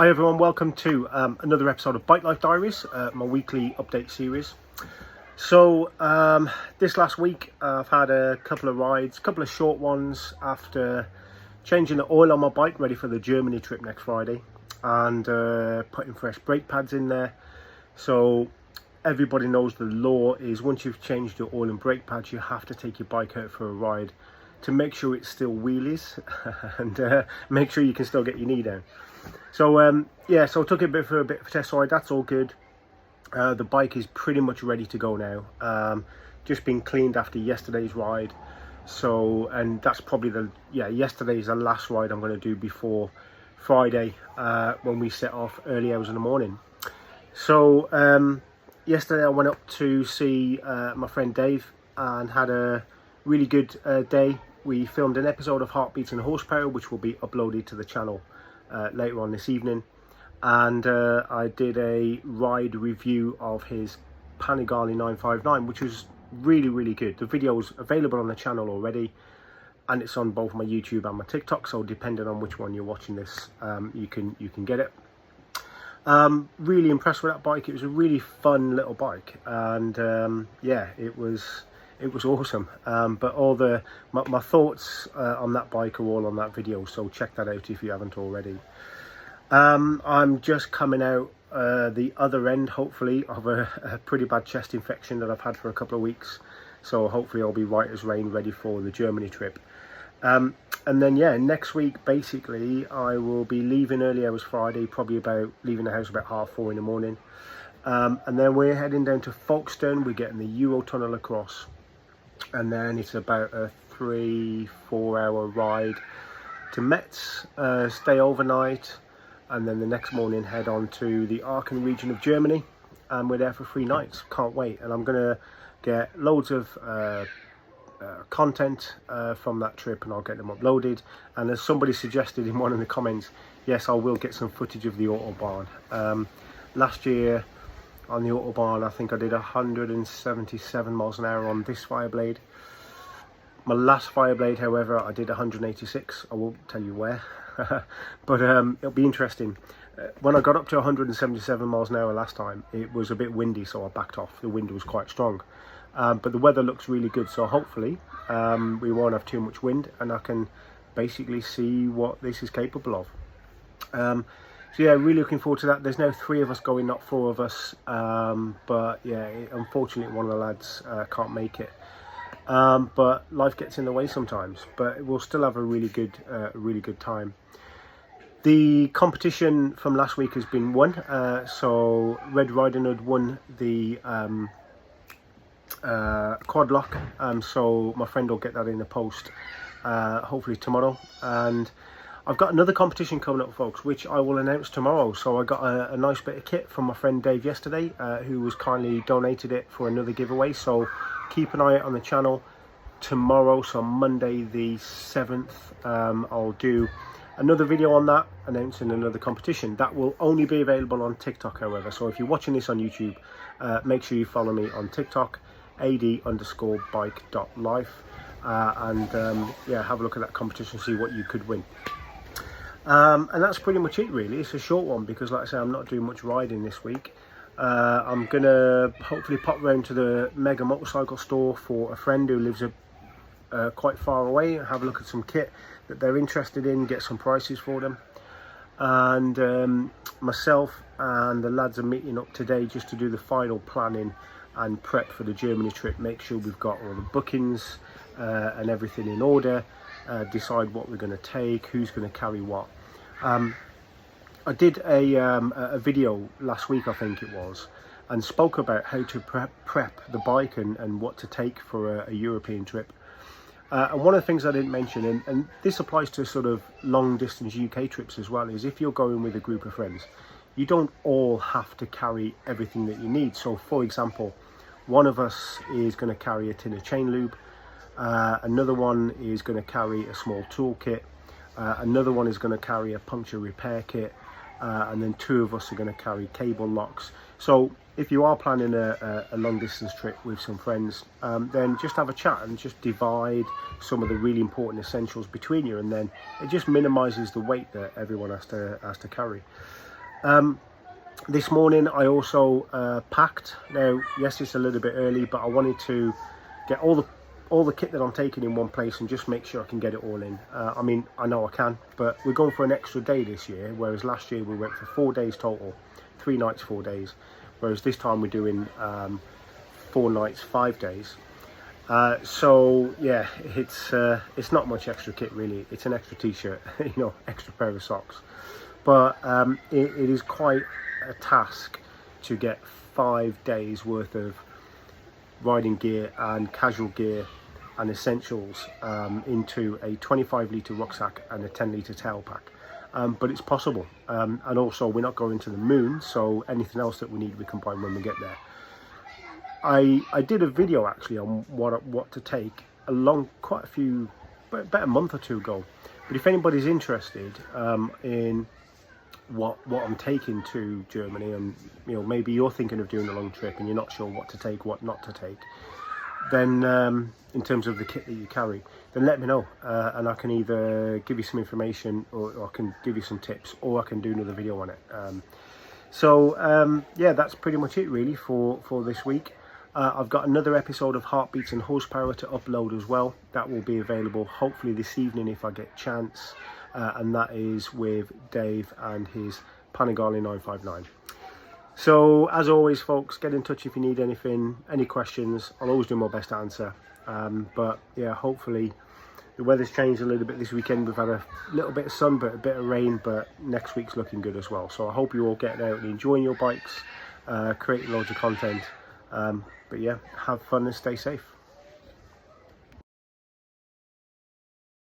Hi everyone, welcome to another episode of Bikelife Diaries, my weekly update series. So this last week I've had a couple of rides, a couple of short ones after changing the oil on my bike ready for the Germany trip next Friday, and putting fresh brake pads in there. So everybody knows the law is once you've changed your oil and brake pads, you have to take your bike out for a ride to make sure it still wheelies and make sure you can still get your knee down. So yeah, so I took it for a bit of a test ride. That's all good. The bike is pretty much ready to go now. Just been cleaned after yesterday's ride. So, and that's probably yesterday's the last ride I'm going to do before Friday, when we set off early hours in the morning. So yesterday I went up to see my friend Dave and had a really good day. We filmed an episode of Heartbeats and Horsepower, which will be uploaded to the channel later on this evening, and I did a ride review of his Panigale 959, which was really good. The video's available on the channel already, and it's on both my YouTube and my TikTok, so depending on which one you're watching this, you can get it. Really impressed with that bike. It was a really fun little bike, and yeah, it was awesome. But all my thoughts on that bike are all on that video, so check that out if you haven't already. I'm just coming out the other end, hopefully, of a pretty bad chest infection that I've had for a couple of weeks, so hopefully I'll be right as rain, ready for the Germany trip. And then yeah, next week basically I will be leaving early hours Friday, probably about leaving the house about 4:30 in the morning, and then we're heading down to Folkestone. We're getting the Eurotunnel across, and then it's about a 3-4 hour ride to Metz, stay overnight, and then the next morning head on to the Aachen region of Germany, and we're there for 3 nights. Can't wait. And I'm gonna get loads of content from that trip, and I'll get them uploaded. And as somebody suggested in one of the comments, yes, I will get some footage of the Autobahn. Last year on the Autobahn, I think I did 177 miles an hour on this Fireblade. My last Fireblade, however, I did 186. I won't tell you where, but it'll be interesting. When I got up to 177 miles an hour last time, it was a bit windy, so I backed off. The wind was quite strong, but the weather looks really good, so hopefully we won't have too much wind, and I can basically see what this is capable of. So yeah, really looking forward to that. There's now 3 of us going, not 4 of us, but yeah, unfortunately one of the lads can't make it, but life gets in the way sometimes, but we'll still have a really good time. The competition from last week has been won, so Red Riding Hood won the quad lock, so my friend will get that in the post hopefully tomorrow. And I've got another competition coming up, folks, which I will announce tomorrow. So I got a nice bit of kit from my friend Dave yesterday, who was kindly donated it for another giveaway. So keep an eye out on the channel tomorrow. So Monday the 7th, I'll do another video on that, announcing another competition. That will only be available on TikTok, however. So if you're watching this on YouTube, make sure you follow me on TikTok, ad_bike.life, and yeah, have a look at that competition, see what you could win. And that's pretty much it, really. It's a short one because, like I say, I'm not doing much riding this week. I'm gonna hopefully pop round to the Mega Motorcycle store for a friend who lives quite far away, and have a look at some kit that they're interested in, get some prices for them. And myself and the lads are meeting up today just to do the final planning and prep for the Germany trip, make sure we've got all the bookings and everything in order, decide what we're going to take, who's going to carry what. I did a video last week, I think it was, and spoke about how to prep the bike and what to take for a European trip. And one of the things I didn't mention, and this applies to sort of long distance UK trips as well, is if you're going with a group of friends, you don't all have to carry everything that you need. So for example, one of us is going to carry a tin of chain lube, another one is going to carry a small toolkit, another one is going to carry a puncture repair kit, and then 2 of us are going to carry cable locks. So if you are planning a long distance trip with some friends, then just have a chat and just divide some of the really important essentials between you, and then it just minimises the weight that everyone has to carry. This morning I also packed. Now, yes, it's a little bit early, but I wanted to get all the kit that I'm taking in one place and just make sure I can get it all in. I mean, I know I can, but we're going for an extra day this year, whereas last year we went for 4 days total, 3 nights, 4 days, whereas this time we're doing 4 nights, 5 days. So yeah, it's not much extra kit really. It's an extra t-shirt, you know, extra pair of socks, but it is quite a task to get 5 days worth of riding gear and casual gear and essentials into a 25-litre rucksack and a 10-litre tail pack. But it's possible, and also we're not going to the moon, so anything else that we need we can buy when we get there. I did a video actually on what to take quite a few, about a month or two ago. But if anybody's interested in what I'm taking to Germany, and you know, maybe you're thinking of doing a long trip and you're not sure what to take, what not to take, then in terms of the kit that you carry, then let me know, and I can either give you some information, or I can give you some tips, or I can do another video on it. Yeah, that's pretty much it really for this week. I've got another episode of Heartbeats and Horsepower to upload as well. That will be available hopefully this evening if I get a chance, and that is with Dave and his Panigale 959. So as always folks, get in touch if you need anything, any questions. I'll always do my best to answer, but yeah, hopefully the weather's changed a little bit this weekend. We've had a little bit of sun but a bit of rain, but next week's looking good as well. So I hope you're all getting out and enjoying your bikes, creating loads of content. But yeah, have fun and stay safe.